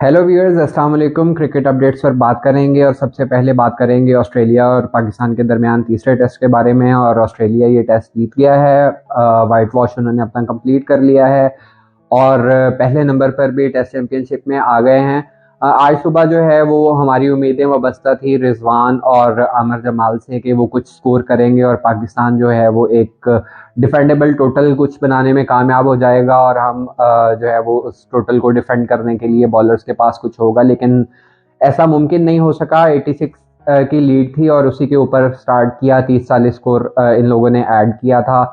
Hello viewers, अस्सलाम वालेकुम। Cricket updates पर बात करेंगे और सबसे पहले बात करेंगे ऑस्ट्रेलिया और पाकिस्तान के दरमियान तीसरे टेस्ट के बारे में। और ऑस्ट्रेलिया ये टेस्ट जीत गया है। वाइट वॉश उन्होंने अपना कंप्लीट कर लिया है और पहले नंबर पर भी टेस्ट चैंपियनशिप में आ गए हैं। आज सुबह जो है वो हमारी उम्मीदें वाबस्ता थी रिजवान और आमिर जमाल से कि वो कुछ स्कोर करेंगे और पाकिस्तान जो है वो एक डिफेंडेबल टोटल कुछ बनाने में कामयाब हो जाएगा और हम जो है वो उस टोटल को डिफेंड करने के लिए बॉलर्स के पास कुछ होगा, लेकिन ऐसा मुमकिन नहीं हो सका। 86 की लीड थी और उसी के ऊपर स्टार्ट किया। 30-40 स्कोर इन लोगों ने ऐड किया था।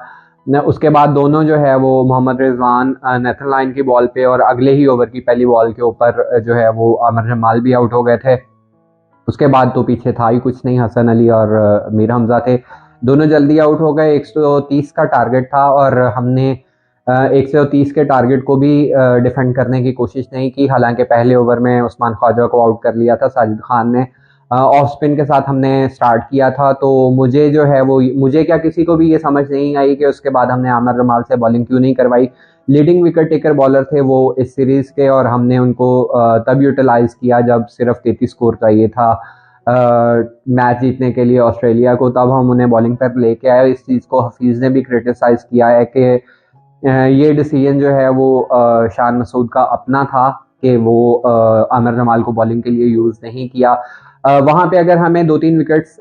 उसके बाद दोनों जो है वो मोहम्मद रिजवान नेथन लाइन की बॉल पे और अगले ही ओवर की पहली बॉल के ऊपर जो है वो आमिर जमाल भी आउट हो गए थे। उसके बाद तो पीछे था ही कुछ नहीं, हसन अली और मीर हमजा थे। दोनों जल्दी आउट हो गए। 130 का टारगेट था और हमने 130 के टारगेट को भी डिफेंड करने की कोशिश नहीं की। हालांकि पहले ओवर में उस्मान ख्वाजा को आउट कर लिया था साजिद खान ने। ऑफ स्पिन के साथ हमने स्टार्ट किया था, तो मुझे जो है वो मुझे क्या किसी को भी ये समझ नहीं आई कि उसके बाद हमने आमिर जमाल से बॉलिंग क्यों नहीं करवाई। लीडिंग विकेट टेकर बॉलर थे वो इस सीरीज के और हमने उनको तब यूटिलाइज किया जब सिर्फ 33 स्कोर चाहिए था मैच जीतने के लिए ऑस्ट्रेलिया को। तब हम उन्हें बॉलिंग पर लेके आए। इस चीज़ को हफीज़ ने भी क्रिटिसाइज किया है कि ये डिसीजन जो है वो शान मसूद का अपना था कि वो आमिर जमाल को बॉलिंग के लिए यूज़ नहीं किया। वहाँ पे अगर हमें 2-3 विकेट्स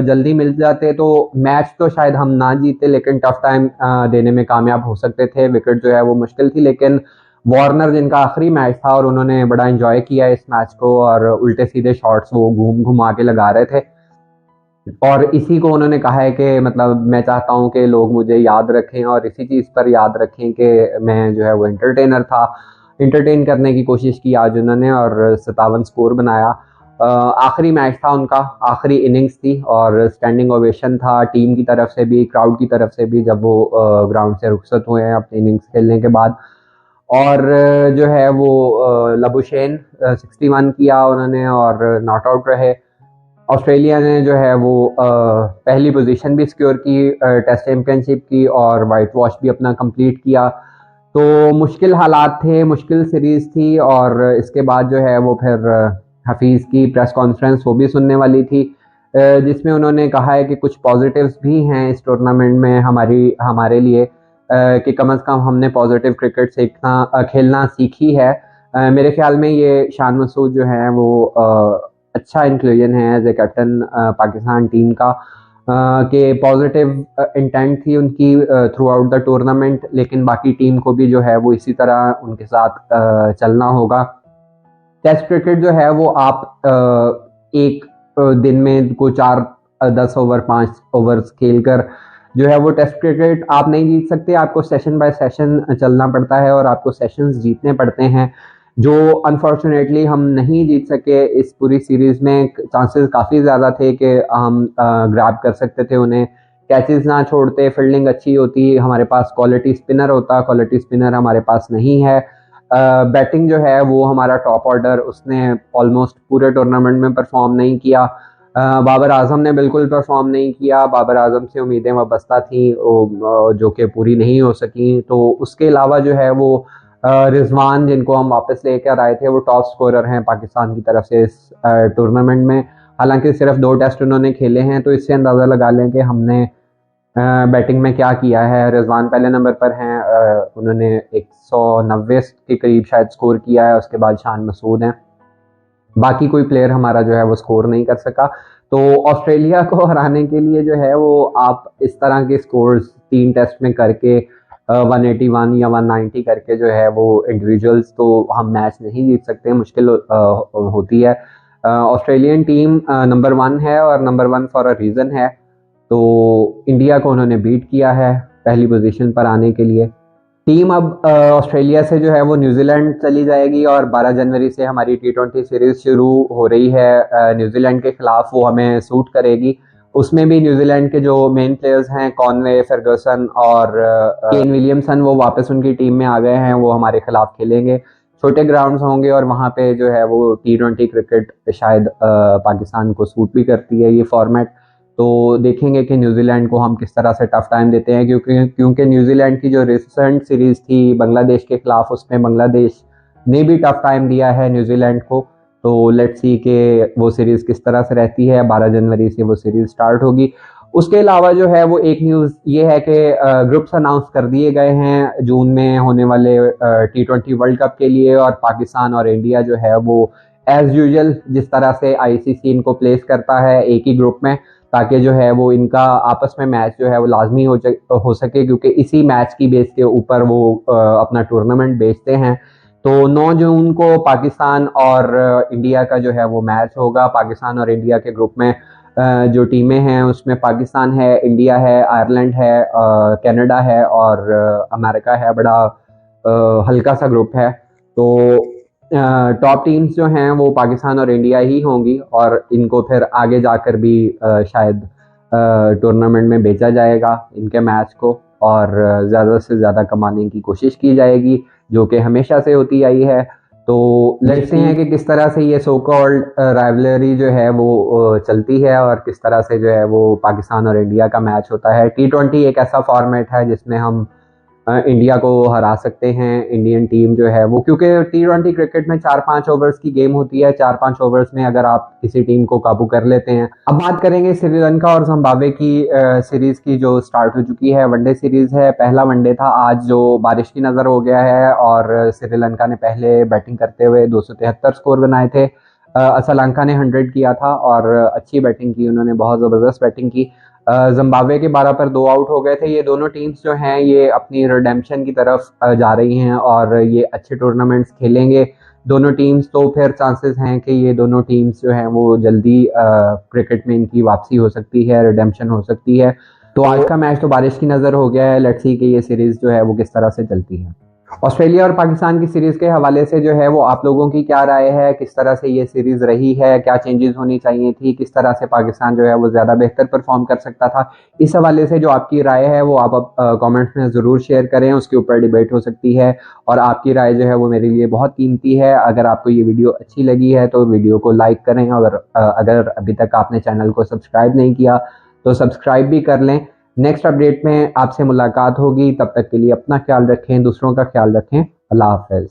जल्दी मिल जाते तो मैच तो शायद हम ना जीते, लेकिन टफ टाइम देने में कामयाब हो सकते थे। विकेट जो है वो मुश्किल थी, लेकिन वार्नर जिनका आखिरी मैच था और उन्होंने बड़ा एंजॉय किया इस मैच को और उल्टे सीधे शॉट्स वो घूम घुमा के लगा रहे थे। और इसी को उन्होंने कहा है कि मतलब मैं चाहता हूं कि लोग मुझे याद रखें और इसी चीज़ पर याद रखें कि मैं जो है वो एंटरटेनर था। एंटरटेन करने की कोशिश की आज उन्होंने और 57 स्कोर बनाया। आखिरी मैच था उनका, आखिरी इनिंग्स थी और स्टैंडिंग ओवेशन था टीम की तरफ से भी, क्राउड की तरफ से भी, जब वो ग्राउंड से रुखसत हुए हैं अपनी इनिंग्स खेलने के बाद। और जो है वो लबुशेन 61 किया उन्होंने और नॉट आउट रहे। ऑस्ट्रेलिया ने जो है वो पहली पोजीशन भी सिक्योर की टेस्ट चैंपियनशिप की और वाइट वॉश भी अपना कंप्लीट किया। तो मुश्किल हालात थे, मुश्किल सीरीज थी और इसके बाद जो है वो फिर हफीज़ की प्रेस कॉन्फ्रेंस वो भी सुनने वाली थी, जिसमें उन्होंने कहा है कि कुछ पॉजिटिव्स भी हैं इस टूर्नामेंट में हमारे लिए, कि कम से कम हमने पॉजिटिव क्रिकेट सीखना खेलना सीखी है। मेरे ख्याल में ये शान मसूद जो है वो अच्छा इंक्लूजन है as a captain Pakistan team का, कि पॉजिटिव इंटेंट थी उनकी थ्रू आउट द टूर्नामेंट, लेकिन बाकी टीम को भी जो है वो इसी तरह उनके साथ चलना होगा। टेस्ट क्रिकेट जो है वो आप एक दिन में को 4-10 ओवर 5 ओवर्स खेल कर जो है वो टेस्ट क्रिकेट आप नहीं जीत सकते। आपको सेशन बाय सेशन चलना पड़ता है और आपको सेशंस जीतने पड़ते हैं, जो अनफॉर्चुनेटली हम नहीं जीत सके इस पूरी सीरीज में। चांसेस काफ़ी ज़्यादा थे कि हम ग्रैब कर सकते थे उन्हें, कैचेस ना छोड़ते, फील्डिंग अच्छी होती, हमारे पास क्वालिटी स्पिनर होता। क्वालिटी स्पिनर हमारे पास नहीं है। बैटिंग जो है वो हमारा टॉप ऑर्डर उसने ऑलमोस्ट पूरे टूर्नामेंट में परफॉर्म नहीं किया। बाबर आजम ने बिल्कुल परफॉर्म नहीं किया। बाबर आजम से उम्मीदें वाबस्ता थी जो कि पूरी नहीं हो सकी। तो उसके अलावा जो है वो रिजवान, जिनको हम वापस लेकर आए थे, वो टॉप स्कोरर हैं पाकिस्तान की तरफ से इस टूर्नामेंट में। हालांकि सिर्फ 2 टेस्ट उन्होंने खेले हैं, तो इससे अंदाज़ा लगा लें कि हमने बैटिंग में क्या किया है। रिजवान पहले नंबर पर हैं, उन्होंने 190 के करीब शायद स्कोर किया है। उसके बाद शान मसूद हैं। बाकी कोई प्लेयर हमारा जो है वो स्कोर नहीं कर सका। तो ऑस्ट्रेलिया को हराने के लिए जो है वो आप इस तरह के स्कोर्स 3 टेस्ट में करके 181 या 190 करके जो है वो इंडिविजुअल्स, तो हम मैच नहीं जीत सकते, मुश्किल होती है। ऑस्ट्रेलियन टीम नंबर 1 है और नंबर 1 फॉर अ रीज़न है। तो इंडिया को उन्होंने बीट किया है पहली पोजीशन पर आने के लिए। टीम अब ऑस्ट्रेलिया से जो है वो न्यूजीलैंड चली जाएगी और 12 जनवरी से हमारी T20 सीरीज शुरू हो रही है न्यूजीलैंड के खिलाफ। वो हमें सूट करेगी। उसमें भी न्यूजीलैंड के जो मेन प्लेयर्स हैं कॉनवे, फर्गसन और केन विलियमसन, वो वापस उनकी टीम में आ गए हैं। वो हमारे खिलाफ खेलेंगे। छोटे ग्राउंड्स होंगे और वहाँ पे जो है वो T20 क्रिकेट शायद पाकिस्तान को सूट भी करती है ये फॉर्मेट। तो देखेंगे कि न्यूजीलैंड को हम किस तरह से टफ टाइम देते हैं, क्योंकि न्यूजीलैंड की जो रिसेंट सीरीज थी बांग्लादेश के खिलाफ, उसमें बांग्लादेश ने भी टफ टाइम दिया है न्यूजीलैंड को। तो लेट्स सी के वो सीरीज़ किस तरह से रहती है। 12 जनवरी से वो सीरीज़ स्टार्ट होगी। उसके अलावा जो है वो एक न्यूज़ ये है कि ग्रुप्स अनाउंस कर दिए गए हैं जून में होने वाले T20 वर्ल्ड कप के लिए, और पाकिस्तान और इंडिया जो है वो एज यूजुअल जिस तरह से आईसीसी इनको प्लेस करता है एक ही ग्रुप में, ताकि जो है वो इनका आपस में मैच जो है वो लाजमी हो सके, क्योंकि इसी मैच की बेस के ऊपर वो अपना टूर्नामेंट बेचते हैं। तो 9 जून को पाकिस्तान और इंडिया का जो है वो मैच होगा। पाकिस्तान और इंडिया के ग्रुप में जो टीमें हैं उसमें पाकिस्तान है, इंडिया है, आयरलैंड है, कनाडा है और अमेरिका है। बड़ा हल्का सा ग्रुप है। तो टॉप टीम्स जो हैं वो पाकिस्तान और इंडिया ही होंगी, और इनको फिर आगे जाकर भी शायद टूर्नामेंट में बेचा जाएगा इनके मैच को, और ज़्यादा से ज़्यादा कमाने की कोशिश की जाएगी, जो कि हमेशा से होती आई है। तो लेट्स सी हैं कि किस तरह से ये सो कॉल्ड राइवलरी जो है वो चलती है, और किस तरह से जो है वो पाकिस्तान और इंडिया का मैच होता है। T20 एक ऐसा फॉर्मेट है जिसमें हम इंडिया को हरा सकते हैं, इंडियन टीम जो है वो, क्योंकि T20 क्रिकेट में 4-5 ओवर्स की गेम होती है। 4-5 ओवर्स में अगर आप किसी टीम को काबू कर लेते हैं। अब बात करेंगे श्रीलंका और जिम्बाब्वे की सीरीज की, जो स्टार्ट हो चुकी है। वनडे सीरीज है, पहला वनडे था आज जो बारिश की नज़र हो गया है, और श्रीलंका ने पहले बैटिंग करते हुए 273 स्कोर बनाए थे। श्रीलंका ने 100 किया था और अच्छी बैटिंग की उन्होंने, बहुत ज़बरदस्त बैटिंग की। जिम्बाब्वे के 12 पर 2 आउट हो गए थे। ये दोनों टीम्स जो हैं ये अपनी रिडेम्पशन की तरफ जा रही हैं, और ये अच्छे टूर्नामेंट्स खेलेंगे दोनों टीम्स। तो फिर चांसेस हैं कि ये दोनों टीम्स जो हैं वो जल्दी क्रिकेट में इनकी वापसी हो सकती है, रिडेम्पशन हो सकती है। तो आज का मैच तो बारिश की नज़र हो गया है। लेट्स सी कि ये सीरीज़ जो है वो किस तरह से चलती है। ऑस्ट्रेलिया और पाकिस्तान की सीरीज़ के हवाले से जो है वो आप लोगों की क्या राय है, किस तरह से ये सीरीज़ रही है, क्या चेंजेस होनी चाहिए थी, किस तरह से पाकिस्तान जो है वो ज़्यादा बेहतर परफॉर्म कर सकता था। इस हवाले से जो आपकी राय है वो आप कमेंट्स में ज़रूर शेयर करें, उसके ऊपर डिबेट हो सकती है, और आपकी राय जो है वो मेरे लिए बहुत कीमती है। अगर आपको ये वीडियो अच्छी लगी है तो वीडियो को लाइक करें, और अगर अभी तक आपने चैनल को सब्सक्राइब नहीं किया तो सब्सक्राइब भी कर लें। नेक्स्ट अपडेट में आपसे मुलाकात होगी, तब तक के लिए अपना ख्याल रखें, दूसरों का ख्याल रखें। अल्लाह हाफ़िज़।